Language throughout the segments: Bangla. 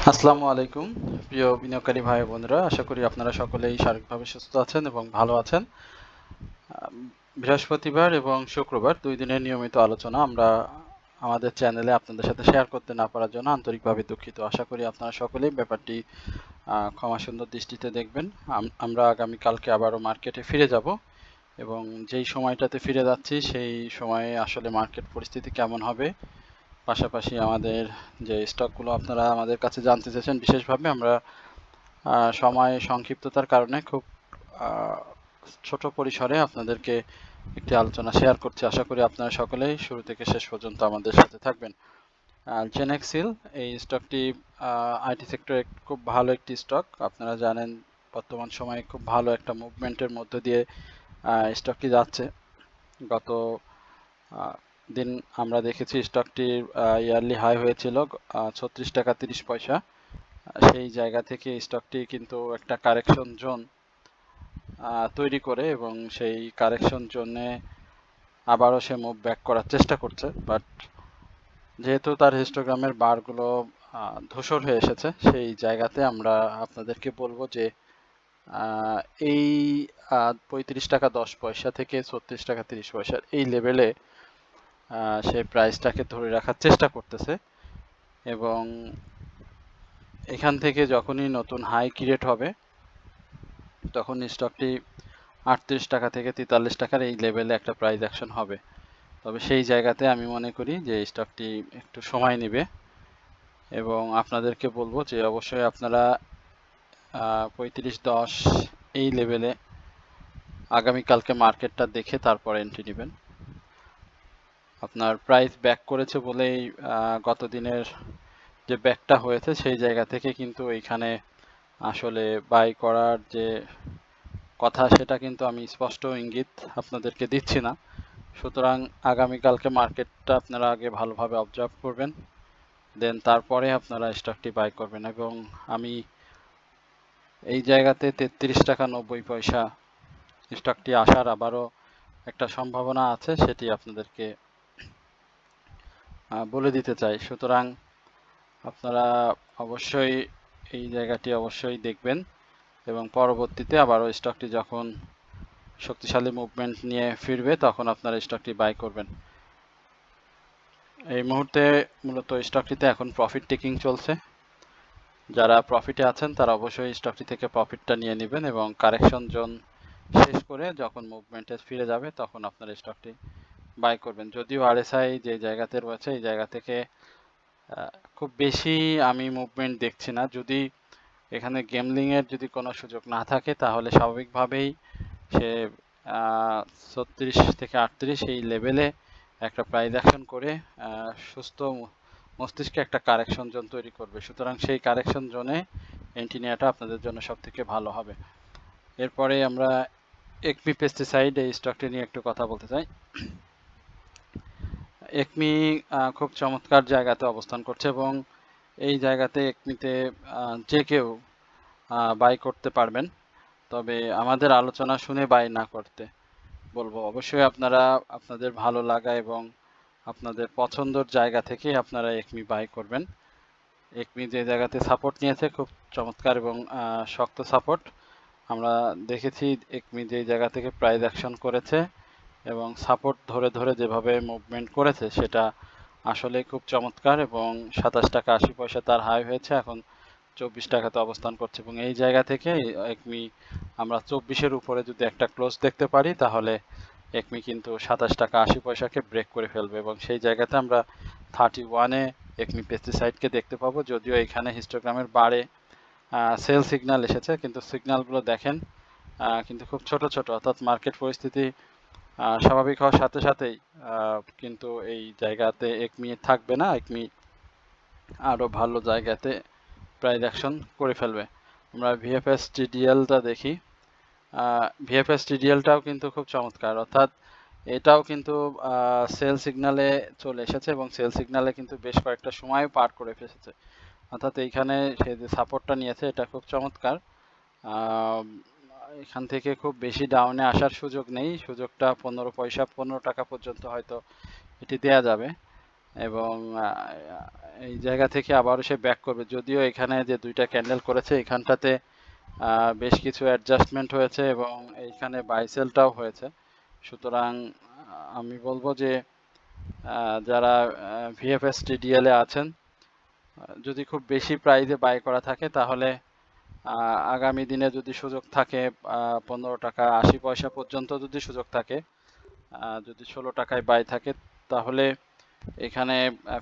আসসালামু আলাইকুম প্রিয় বিনিয়োগকারী ভাই বোনেরা, আশা করি আপনারা সকলেই শারীরিকভাবে সুস্থ আছেন এবং ভালো আছেন। বৃহস্পতিবার এবং শুক্রবার ২ দিনের নিয়মিত আলোচনা আমরা আমাদের চ্যানেলে আপনাদের সাথে শেয়ার করতে না পারার জন্য আন্তরিকভাবে দুঃখিত। আশা করি আপনারা সকলেই ব্যাপারটি ক্ষমাসুন্দর দৃষ্টিতে দেখবেন। আমরা আগামীকালকে আবারও মার্কেটে ফিরে যাব এবং যেই সময়টাতে ফিরে যাচ্ছি সেই সময়ে আসলে মার্কেট পরিস্থিতি কেমন হবে, পাশাপাশি আমাদের যে স্টকগুলো আপনারা আমাদের কাছে জানতে চেয়েছেন, বিশেষভাবে আমরা সময় সংক্ষিপ্ততার কারণে খুব ছোট পরিসরে আপনাদেরকে একটি আলোচনা শেয়ার করছি। আশা করি আপনারা সকলেই শুরু থেকে শেষ পর্যন্ত আমাদের সাথে থাকবেন। জেনেক্সিল এই স্টকটি আইটি সেক্টরে খুব ভালো একটি স্টক। আপনারা জানেন বর্তমান সময়ে খুব ভালো একটা মুভমেন্টের মধ্য দিয়ে স্টকটি যাচ্ছে। গত দিন আমরা দেখেছি স্টকটির ইয়ারলি হাই হয়েছিল ৩৬ টাকা ৩০ পয়সা। সেই জায়গা থেকে স্টকটি কিন্তু একটা কারেকশন জোন তৈরি করে এবং সেই কারেকশন জোনে আবারও সে মুভ ব্যাক করার চেষ্টা করছে, বাট যেহেতু তার হিস্টোগ্রামের বারগুলো ধূসর হয়ে এসেছে, সেই জায়গাতে আমরা আপনাদেরকে বলবো যে এই ৩৫ টাকা ১০ পয়সা থেকে ৩৬ টাকা ৩০ পয়সার এই লেভেলে সে প্রাইসটাকে ধরে রাখার চেষ্টা করতেছে এবং এখান থেকে যখনই নতুন হাই ক্রিয়েট হবে তখন স্টকটি ৩৮ টাকা থেকে ৪৩ টাকার এই লেভেলে একটা প্রাইস অ্যাকশন হবে। তবে সেই জায়গাতে আমি মনে করি যে স্টকটি একটু সময় নেবে এবং আপনাদেরকে বলবো যে অবশ্যই আপনারা ৩৫-১০ এই লেভেলে আগামীকালকে মার্কেটটা দেখে তারপর এন্ট্রি নেবেন। আপনার প্রাইস ব্যাক করেছে বলেই গত দিনের যে ব্যাকটা হয়েছে সেই জায়গা থেকে কিন্তু এইখানে আসলে বাই করার যে কথা সেটা কিন্তু আমি স্পষ্ট ইঙ্গিত আপনাদেরকে দিচ্ছি না। সুতরাং আগামীকালকে মার্কেটটা আপনারা আগে ভালোভাবে অবজার্ভ করবেন, দেন তারপরে আপনারা স্টকটি বাই করবেন এবং আমি এই জায়গাতে ৩৩ টাকা ৯০ পয়সা স্টকটি আসার আবারও একটা সম্ভাবনা আছে, সেটি আপনাদেরকে বলে দিতে চাই। সুতরাং আপনারা অবশ্যই এই জায়গাটি অবশ্যই দেখবেন এবং পরবর্তীতে আবারও স্টকটি যখন শক্তিশালী মুভমেন্ট নিয়ে ফিরবে তখন আপনারা স্টকটি বাই করবেন। এই মুহূর্তে মূলত স্টকটিতে এখন প্রফিট টেকিং চলছে। যারা প্রফিটে আছেন তারা অবশ্যই স্টকটি থেকে প্রফিটটা নিয়ে নেবেন এবং কারেকশন জোন শেষ করে যখন মুভমেন্টে ফিরে যাবে তখন আপনারা স্টকটি বাই করবেন। যদিও আরএসআই যে জায়গাতে রয়েছে এই জায়গা থেকে খুব বেশি আমি মুভমেন্ট দেখছি না। যদি এখানে গেমলিংয়ের যদি কোনো সুযোগ না থাকে তাহলে স্বাভাবিকভাবেই সে ৩৬ থেকে ৩৮ এই লেভেলে একটা প্রাইস অ্যাকশন করে সুস্থ মস্তিষ্কে একটা কারেকশন জোন তৈরি করবে। সুতরাং সেই কারেকশন জোনে এন্ট্রি নেওয়াটা আপনাদের জন্য সবথেকে ভালো হবে। এরপরে আমরা একমি পেস্টিসাইড এই স্টকটি নিয়ে একটু কথা বলতে চাই। একমি খুব চমৎকার জায়গাতে অবস্থান করছে এবং এই জায়গাতে একমিতে যে কেউ বাই করতে পারবেন, তবে আমাদের আলোচনা শুনে বাই না করতে বলবো। অবশ্যই আপনারা আপনাদের ভালো লাগা এবং আপনাদের পছন্দের জায়গা থেকে আপনারা একমি বাই করবেন। একমি যে জায়গাতে সাপোর্ট নিয়েছে খুব চমৎকার এবং শক্ত সাপোর্ট আমরা দেখেছি। একমি যে জায়গা থেকে প্রাইস অ্যাকশন করেছে এবং সাপোর্ট ধরে ধরে যেভাবে মুভমেন্ট করেছে সেটা আসলে খুব চমৎকার এবং ২৭ টাকা ৮০ পয়সা তার হাই হয়েছে, এখন ২৪ টাকাতে অবস্থান করছে এবং এই জায়গা থেকে একমি আমরা ২৪-এর উপরে যদি একটা ক্লোজ দেখতে পারি তাহলে একমি কিন্তু ২৭ টাকা ৮০ পয়সাকে ব্রেক করে ফেলবে এবং সেই জায়গাতে আমরা 31-এ একমি পেস্টিসাইডকে দেখতে পাবো। যদিও এখানে হিস্টোগ্রামের বারে সেল সিগন্যাল এসেছে, কিন্তু সিগন্যালগুলো দেখেন কিন্তু খুব ছোট ছোট, অর্থাৎ মার্কেট পরিস্থিতি স্বাভাবিক হওয়ার সাথে সাথেই কিন্তু এই জায়গাতে একমি থাকবে না, একমি আরও ভালো জায়গাতে প্রাইস অ্যাকশন করে ফেলবে। আমরা ভিএফএস টিডিএলটা দেখি। ভিএফএস টিডিএলটাও কিন্তু খুব চমৎকার, অর্থাৎ এটাও কিন্তু সেল সিগনালে চলে এসেছে এবং সেল সিগনালে কিন্তু বেশ কয়েকটা সময় পার করে ফেলেছে, অর্থাৎ এইখানে সে যে সাপোর্টটা নিয়েছে এটা খুব চমৎকার। এখান থেকে খুব বেশি ডাউনে আসার সুযোগ নেই, সুযোগটা ১৫ পয়সা ১৫ টাকা পর্যন্ত হয়তো এটি দেয়া যাবে। এবং এই জায়গা থেকে আবারও সে ব্যাক করবে। যদিও এখানে যে দুইটা ক্যান্ডেল করেছে এখানটাতে বেশ কিছু অ্যাডজাস্টমেন্ট হয়েছে এবং এইখানে বাই সেলটাও হয়েছে। সুতরাং আমি বলবো যে যারা ভিএফএস টিডিএল এ আছেন, যদি খুব বেশি প্রাইজে বাই করা থাকে তাহলে আগামী দিনে যদি সুযোগ থাকে 15 টাকা 80 পয়সা পর্যন্ত যদি সুযোগ থাকে, যদি 16 টাকায় বাই থাকে তাহলে এখানে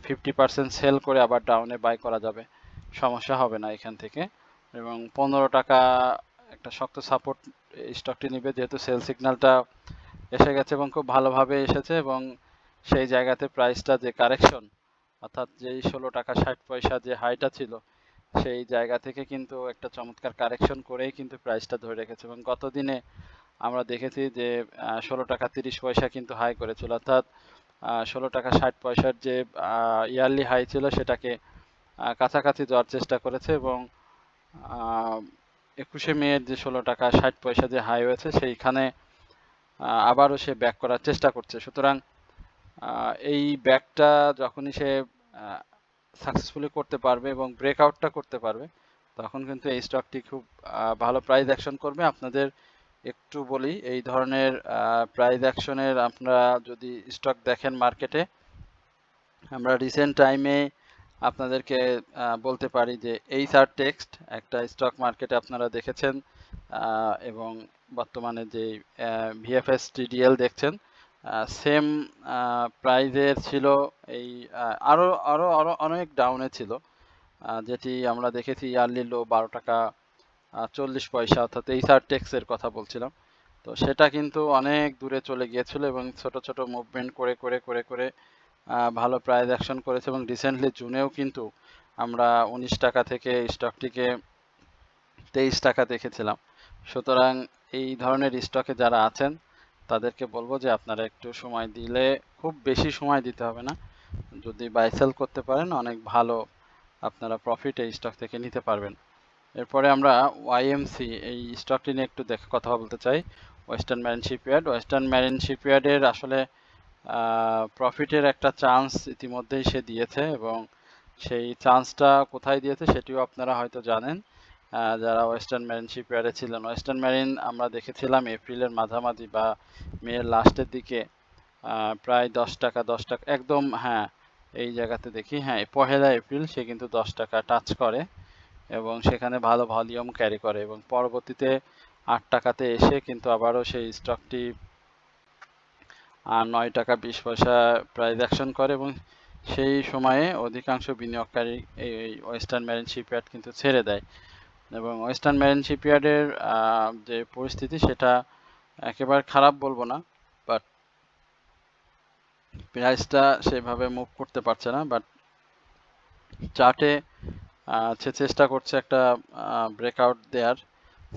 50% সেল করে আবার ডাউনে বাই করা যাবে, সমস্যা হবে না এখান থেকে। এবং 15 টাকা একটা শক্ত সাপোর্ট স্টকটি নিবে, যেহেতু সেল সিগন্যালটা এসে গেছে এবং খুব ভালোভাবে এসেছে এবং সেই জায়গাতে প্রাইসটা যে কারেকশন, অর্থাৎ যেই 16 টাকা 60 পয়সা যে হাইটা ছিল সেই জায়গা থেকে কিন্তু একটা চমৎকার কারেকশন করেই কিন্তু প্রাইসটা ধরে রেখেছে। এবং গত দিনে আমরা দেখেছি যে 16 টাকা 30 পয়সা কিন্তু হাই করেছিল, অর্থাৎ 16 টাকা 60 পয়সার যে ইয়ারলি হাই ছিল সেটাকে কাছাকাছি যাওয়ার চেষ্টা করেছে এবং 21শে মে এর যে 16 টাকা 60 পয়সা যে হাই হয়েছে সেইখানে আবারও সে ব্যাক করার চেষ্টা করছে। সুতরাং এই ব্যাকটা যখনই সে সাকসেসফুলি করতে পারবে এবং ব্রেকআউটটা করতে পারবে তখন কিন্তু এই স্টকটি খুব ভালো প্রাইস অ্যাকশন করবে। আপনাদের একটু বলি, এই ধরনের প্রাইস অ্যাকশনের আপনারা যদি স্টক দেখেন মার্কেটে, আমরা রিসেন্ট টাইমে আপনাদেরকে বলতে পারি যে এইচআর টেক্সট একটা স্টক মার্কেটে আপনারা দেখেছেন এবং বর্তমানে যে ভিএফএস টিডিএল দেখছেন সেম প্রাইজের ছিল। এই আরো আরো আরো অনেক ডাউনে ছিল, যেটি আমরা দেখেছি ইয়ারলি লো 12 টাকা 40 পয়সা, অর্থাৎ এইচআর টেক্সের কথা বলছিলাম। তো সেটা কিন্তু অনেক দূরে চলে গিয়েছিল এবং ছোট ছোট মুভমেন্ট করে করে করে করে ভালো প্রাইস অ্যাকশন করেছে এবং রিসেন্টলি জুনেও কিন্তু আমরা 19 টাকা থেকে স্টকটিকে 23 টাকা দেখেছিলাম। সুতরাং এই ধরনের স্টকে যারা আছেন তাদেরকে বলবো যে আপনারা একটু সময় দিলে, খুব বেশি সময় দিতে হবে না, যদি বাই সেল করতে পারেন অনেক ভালো আপনারা প্রফিট এই স্টক থেকে নিতে পারবেন। এরপরে আমরা ওয়াইএমসি এই স্টকটি নিয়ে একটু কথা বলতে চাই। Western Marine Shipyard, Western Marine শিপইয়ার্ডের আসলে প্রফিটের একটা চান্স ইতিমধ্যেই সে দিয়েছে এবং সেই চান্সটা কোথায় দিয়েছে সেটিও আপনারা হয়তো জানেন যারা ওয়েস্টার্ন ম্যারিন শিপইয়ার্ডে ছিলেন। ওয়েস্টার্ন ম্যারিন আমরা দেখেছিলাম এপ্রিলের মাঝামাঝি বা মে এর লাস্টের দিকে প্রায় 10 টাকা একদম, হ্যাঁ এই জায়গাতে দেখি, হ্যাঁ 1 এপ্রিল সে কিন্তু 10 টাকা টাচ করে এবং সেখানে ভালো ভলিউম ক্যারি করে এবং পরবর্তীতে 8 টাকাতে এসে কিন্তু আবারও সেই স্টকটি 9 টাকা 20 পয়সা প্রাইস অ্যাকশন করে এবং সেই সময়ে অধিকাংশ বিনিয়োগকারী এই ওয়েস্টার্ন ম্যারিন শিপইয়ার্ড কিন্তু ছেড়ে দেয় এবং ওয়েস্টার্ন ম্যারিন শিপইয়ার্ডের যে পরিস্থিতি সেটা একেবারে খারাপ বলবো না, বাট প্রাইসটা সেভাবে মুভ করতে পারছে না। বাট চার্টে সে চেষ্টা করছে একটা ব্রেকআউট দেওয়ার,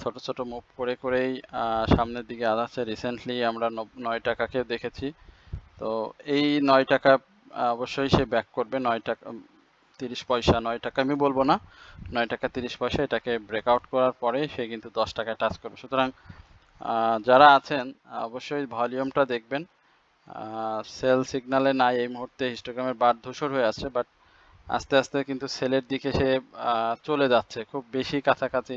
ছোট ছোট মুভ করে করেই সামনের দিকে আগাচ্ছে। রিসেন্টলি আমরা 9 টাকাকে দেখেছি, তো এই 9 টাকা অবশ্যই সে ব্যাক করবে। 9 টাকা 30 পয়সা, 9 টাকা আমি বলবো না, 9 টাকা 30 পয়সা এটাকে ব্রেকআউট করার পরে সে কিন্তু 10 টাকায় টাচ করবে। সুতরাং যারা আছেন অবশ্যই ভলিউমটা দেখবেন। সেল সিগনালে নাই এই মুহূর্তে, হিস্টোগ্রামের বার ধূসর হয়ে আছে, বাট আস্তে আস্তে কিন্তু সেলের দিকে সে চলে যাচ্ছে, খুব বেশি কাছাকাছি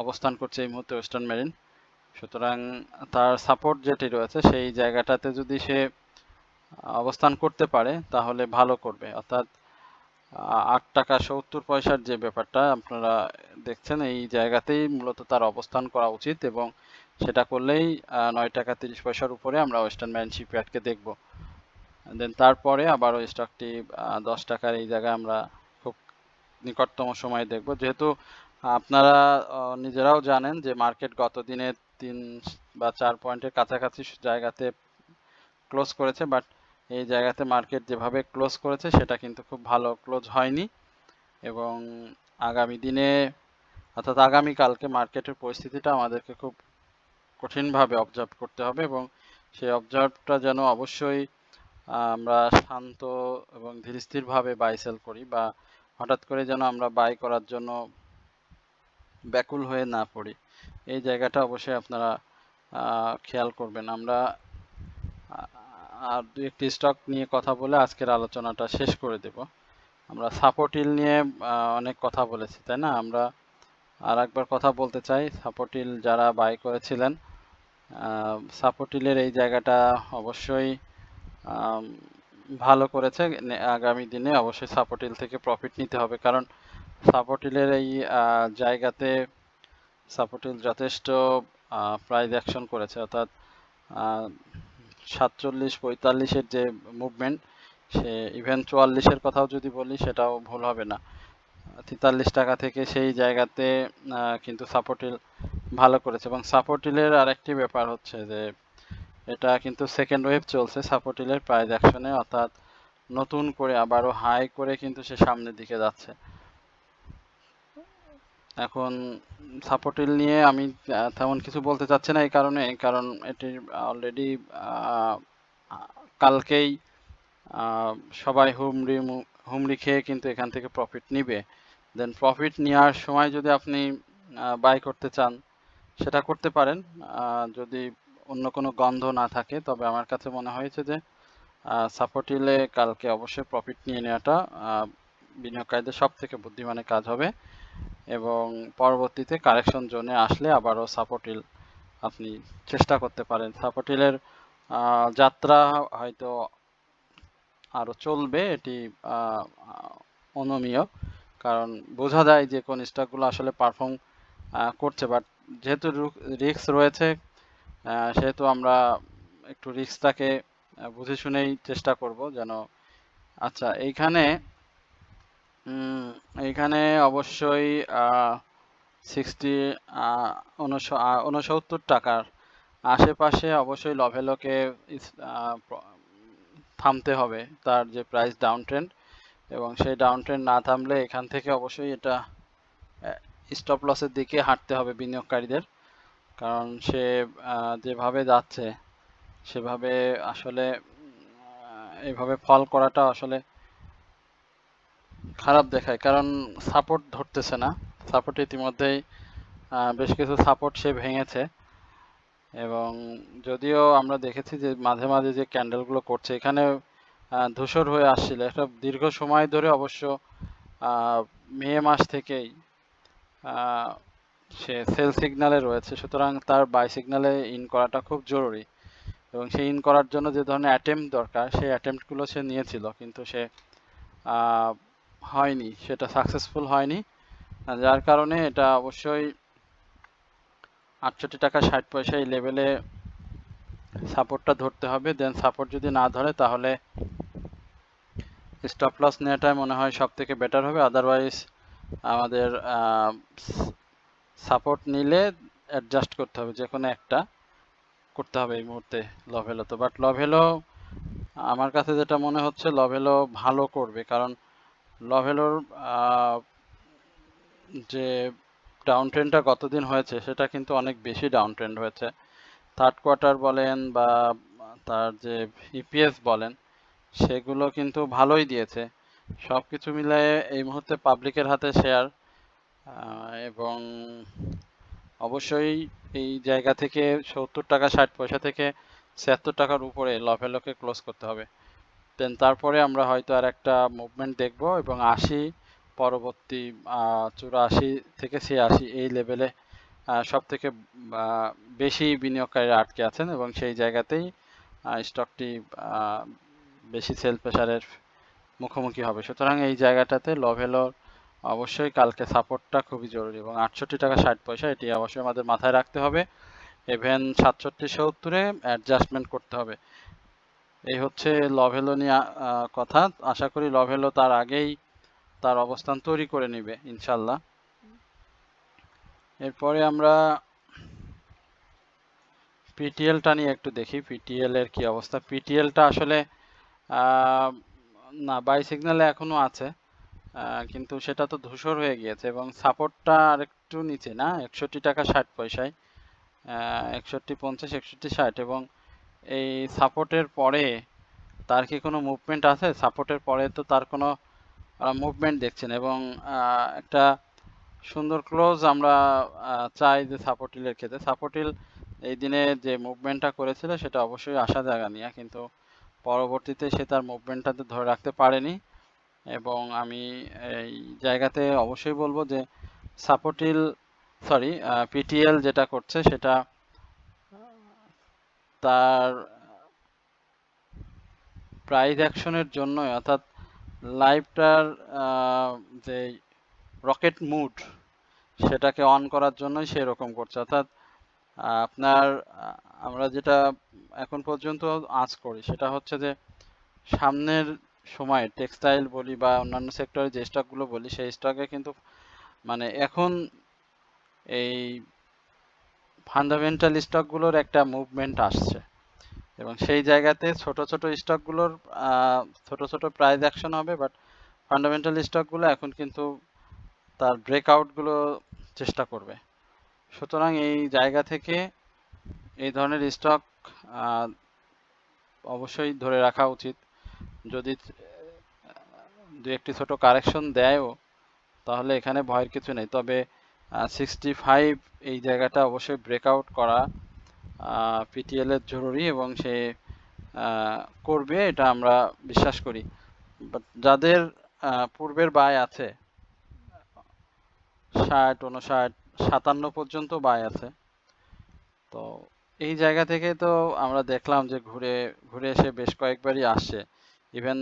অবস্থান করছে এই মুহূর্তে ওয়েস্টার্ন মেরিন। সুতরাং তার সাপোর্ট যেটি রয়েছে সেই জায়গাটাতে যদি সে অবস্থান করতে পারে তাহলে ভালো করবে, অর্থাৎ 8 টাকা 70 পয়সার যে ব্যাপারটা আপনারা দেখছেন এই জায়গাতেই মূলত তার অবস্থান করা উচিত এবং সেটা করলেই 9 টাকা 30 পয়সার উপরে আমরা ওয়েস্টার্ন মেরিন শিপইয়ার্ডকে দেখব। দেন তারপরে আবার ওই স্টকটি 10 টাকার এই জায়গায় আমরা খুব নিকটতম সময়ে দেখব, যেহেতু আপনারা নিজেরাও জানেন যে মার্কেট গত দিনে 3 বা 4 পয়েন্টের কাছাকাছি জায়গাতে ক্লোজ করেছে, বাট এই জায়গাতে মার্কেট যেভাবে ক্লোজ করেছে সেটা কিন্তু খুব ভালো ক্লোজ হয়নি এবং আগামী দিনে অর্থাৎ আগামীকালকে মার্কেটের পরিস্থিতিটা আমাদেরকে খুব কঠিনভাবে অবজার্ভ করতে হবে এবং সেই অবজার্ভটা যেন অবশ্যই আমরা শান্ত এবং ধীরস্থিরভাবে বাই সেল করি বা হঠাৎ করে যেন আমরা বাই করার জন্য ব্যাকুল হয়ে না পড়ি, এই জায়গাটা অবশ্যই আপনারা খেয়াল করবেন। আর দুই একটি স্টক নিয়ে কথা বলে আজকের আলোচনাটা শেষ করে দেব। আমরা সাপোর্ট হিল নিয়ে অনেক কথা বলেছি, তাই না? আমরা আর একবার কথা বলতে চাই, সাপোর্ট হিল যারা বাই করেছিলেন, সাপোর্ট হিলের এই জায়গাটা অবশ্যই ভালো করেছে। আগামী দিনে অবশ্যই সাপোর্ট হিল থেকে প্রফিট নিতে হবে, কারণ সাপোর্ট হিলের এই জায়গাতে সাপোর্ট হিল যথেষ্ট প্রাইস অ্যাকশন করেছে, অর্থাৎ 47-45-এর যে মুভমেন্ট, সে ইভেন 44-এর কথাও যদি বলি সেটাও ভুল হবে না। 43 টাকা থেকে সেই জায়গাতে কিন্তু সাপোর্ট হিল ভালো করেছে। এবং সাপোর্ট হিলের আরেকটি ব্যাপার হচ্ছে যে এটা কিন্তু সেকেন্ড ওয়েভ চলছে সাপোর্ট হিলের প্রাইস অ্যাকশনে, অর্থাৎ নতুন করে আবারও হাই করে কিন্তু সে সামনের দিকে যাচ্ছে। এখন সাপোর্ট হিল নিয়ে আমি তেমন কিছু বলতে চাচ্ছি না এই কারণে, কারণ এটি অলরেডি কালকেই সবাই হুমড়ি খেয়ে কিন্তু এখান থেকে প্রফিট নিবে। দেন প্রফিট নেওয়ার সময় যদি আপনি বাই করতে চান সেটা করতে পারেন, যদি অন্য কোনো গন্ধ না থাকে। তবে আমার কাছে মনে হয়েছে যে সাপোর্ট হিলে কালকে অবশ্যই প্রফিট নিয়ে নেওয়াটা বিনিয়োগকারীদের সব থেকে বুদ্ধিমানের কাজ হবে, এবং পরবর্তীতে কারেকশন জোনে আসলে আবারও সাপোর্ট হিল আপনি চেষ্টা করতে পারেন। সাপোর্ট হিলের যাত্রা হয়তো আরও চলবে, এটি অনমীয়, কারণ বোঝা যায় যে কোন স্টকগুলো আসলে পারফর্ম করছে। বাট যেহেতু রিস্ক রয়েছে, সেহেতু আমরা একটু রিস্কটাকে বুঝে শুনেই চেষ্টা করব যেন। আচ্ছা, এইখানে অবশ্যই 69 টাকার আশেপাশে অবশ্যই লভেলোকে থামতে হবে, তার যে প্রাইস ডাউন ট্রেন্ড, এবং সেই ডাউন ট্রেন্ড না থামলে এখান থেকে অবশ্যই এটা স্টপ লসের দিকে হাঁটতে হবে বিনিয়োগকারীদের, কারণ সে যেভাবে যাচ্ছে সেভাবে আসলে এইভাবে ফল করাটা আসলে খারাপ দেখায়, কারণ সাপোর্ট ধরতেছে না। সাপোর্ট ইতিমধ্যেই বেশ কিছু সাপোর্ট সে ভেঙেছে, এবং যদিও আমরা দেখেছি যে মাঝে মাঝে যে ক্যান্ডেলগুলো করছে এখানে ধূসর হয়ে আসছিল একটা দীর্ঘ সময় ধরে, অবশ্য মে মাস থেকেই সে সেল সিগনালে রয়েছে, সুতরাং তার বাই সিগনালে ইন করাটা খুব জরুরি, এবং সেই ইন করার জন্য যে ধরনের অ্যাটেম্প্ট দরকার সেই অ্যাটেম্প্টগুলো সে নিয়েছিল, কিন্তু সে হয়নি, সেটা সাকসেসফুল হয়নি, যার কারণে এটা অবশ্যই 68 টাকা 60 পয়সা এই লেভেলে সাপোর্টটা ধরতে হবে। দেন সাপোর্ট যদি না ধরে তাহলে স্টপ লস নেওয়াটাই মনে হয় সব থেকে বেটার হবে। আদারওয়াইজ আমাদের সাপোর্ট নিলে অ্যাডজাস্ট করতে হবে, যে কোনো একটা করতে হবে এই মুহূর্তে লভেলো তো। বাট লভেলো আমার কাছে যেটা মনে হচ্ছে লভেলো ভালো করবে, কারণ লভেলোর যে ডাউন ট্রেন্ডটা গতদিন হয়েছে সেটা কিন্তু অনেক বেশি ডাউন ট্রেন্ড হয়েছে। থার্ড কোয়ার্টার বলেন বা তার যে ইপিএস বলেন, সেগুলো কিন্তু ভালোই দিয়েছে। সব কিছু মিলিয়ে এই মুহূর্তে পাবলিকের হাতে শেয়ার, এবং অবশ্যই এই জায়গা থেকে 70 টাকা 60 পয়সা থেকে 76 টাকার উপরে লভেলোকে ক্লোজ করতে হবে। দেন তারপরে আমরা হয়তো আর একটা মুভমেন্ট দেখব, এবং 80 পরবর্তী 84 থেকে 86 এই লেভেলে সব থেকে বেশি বিনিয়োগকারীরা আটকে আছেন, এবং সেই জায়গাতেই স্টকটি বেশি সেল প্রেসারের মুখোমুখি হবে। সুতরাং এই জায়গাটাতে লভেলোর অবশ্যই কালকে সাপোর্টটা খুবই জরুরি, এবং 68 টাকা 60 পয়সা এটি অবশ্যই আমাদের মাথায় রাখতে হবে। ইভেন 67-70-এ অ্যাডজাস্টমেন্ট করতে হবে। এই হচ্ছে লভেলো নিয়ে কথা। আশা করি লভেলো তার আগেই তার অবস্থান তৈরি করে নেবে ইনশাল্লাহ। এরপরে আমরা পিটিএলটা নিয়ে একটু দেখি, পিটিএল এর কি অবস্থা। পিটিএলটা আসলে না, বাই সিগন্যালে এখনো আছে, কিন্তু সেটা তো ধূসর হয়ে গিয়েছে, এবং সাপোর্টটা আরেকটু নিচে না, 61 টাকা 60 পয়সায়, 61.50 61.60, এবং এই সাপোর্টের পরে তার কি কোনো মুভমেন্ট আছে? সাপোর্টের পরে তো তার কোনো মুভমেন্ট দেখছেন, এবং একটা সুন্দর ক্লোজ আমরা চাই যে সাপোর্ট হিলের ক্ষেত্রে। সাপোর্ট হিল এই দিনে যে মুভমেন্টটা করেছিল সেটা অবশ্যই আশা জাগা নিয়ে, কিন্তু পরবর্তীতে সে তার মুভমেন্টটাতে ধরে রাখতে পারেনি এবং আমি এই জায়গাতে অবশ্যই বলবো যে পিটিএল যেটা করছে সেটা তার প্রাইস অ্যাকশনের জন্য, অর্থাৎ লাইভটার যে রকেট মুড সেটাকে অন করার জন্যই সে এরকম করছে। অর্থাৎ আপনার আমরা যেটা এখন পর্যন্ত আঁচ করি সেটা হচ্ছে যে সামনের সময় টেক্সটাইল বলি বা অন্যান্য সেক্টরে যে স্টকগুলো বলি সেই স্টকে কিন্তু মানে এখন এই ফান্ডামেন্টাল স্টকগুলোর একটা মুভমেন্ট আসছে এবং সেই জায়গাতে ছোট ছোট স্টকগুলোর ছোট প্রাইস অ্যাকশন হবে, বাট ফান্ডামেন্টাল স্টকগুলো এখন কিন্তু তার ব্রেকআউটগুলো চেষ্টা করবে। সুতরাং এই জায়গা থেকে এই ধরনের স্টক অবশ্যই ধরে রাখা উচিত। যদি দু একটি ছোট কারেকশন দেয়ও তাহলে এখানে ভয়ের কিছু নেই, তবে 65 এই জায়গাটা অবশ্যই ব্রেকআউট করা পিটিএল এর জরুরি এবং সে করবে এটা আমরা বিশ্বাস করি। বাট যাদের পূর্বের বাই আছে 60, 59, 57 পর্যন্ত বাই আছে, তো এই জায়গা থেকে তো আমরা দেখলাম যে ঘুরে ঘুরে এসে বেশ কয়েকবারই আসছে, ইভেন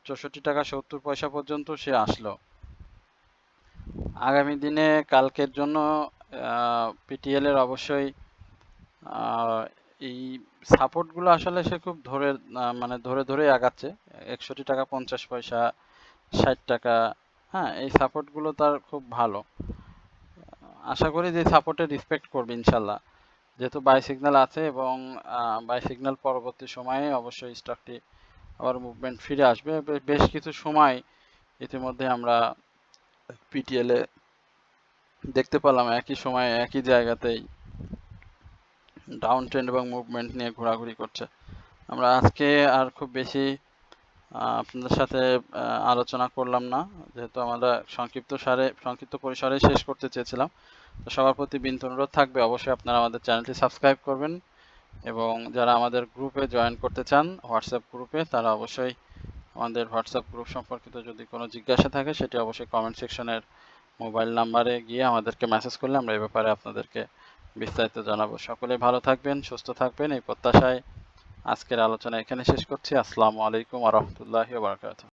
64 টাকা 70 পয়সা পর্যন্ত সে আসলো। আগামী দিনে কালকের জন্য পিটিএল এর অবশ্যই এই সাপোর্টগুলো আসলে সে খুব ধরে আগাচ্ছে। 61 টাকা 50 পয়সা, 60 টাকা, হ্যাঁ এই সাপোর্টগুলো তার খুব ভালো। আশা করি যে সাপোর্টে রেসপেক্ট করবে ইনশাল্লাহ, যেহেতু বাই সিগন্যাল আছে এবং বাই সিগন্যাল পরবর্তী সময়ে অবশ্যই স্টকটি আবার মুভমেন্ট ফিরে আসবে। বেশ কিছু সময় ইতিমধ্যে আমরা পিটিএল এ দেখতে পেলাম একই সময়ে একই জায়গাতেই ডাউন ট্রেন্ড এবং মুভমেন্ট নিয়ে ঘোরাঘুরি করছে। আমরা আজকে আর খুব বেশি আপনাদের সাথে আলোচনা করলাম না, যেহেতু আমরা সংক্ষিপ্ত পরিসরে শেষ করতে চেয়েছিলাম। তো সবার প্রতি বিনীত অনুরোধ থাকবে অবশ্যই আপনারা আমাদের চ্যানেলটি সাবস্ক্রাইব করবেন এবং যারা আমাদের গ্রুপে জয়েন করতে চান হোয়াটসঅ্যাপ গ্রুপে, তারা অবশ্যই আমাদের হোয়াটসঅ্যাপ গ্রুপ সম্পর্কিত যদি কোনো জিজ্ঞাসা থাকে সেটি অবশ্যই কমেন্ট সেকশনের মোবাইল নাম্বারে গিয়ে আমাদেরকে মেসেজ করলে আমরা এই ব্যাপারে আপনাদেরকে বিস্তারিত জানাবো। সকলে ভালো থাকবেন, সুস্থ থাকবেন এই প্রত্যাশায় আজকের আলোচনা এখানে শেষ করছি। আসসালামু আলাইকুম ওয়া রাহমাতুল্লাহি ওয়া বারাকাতুহু।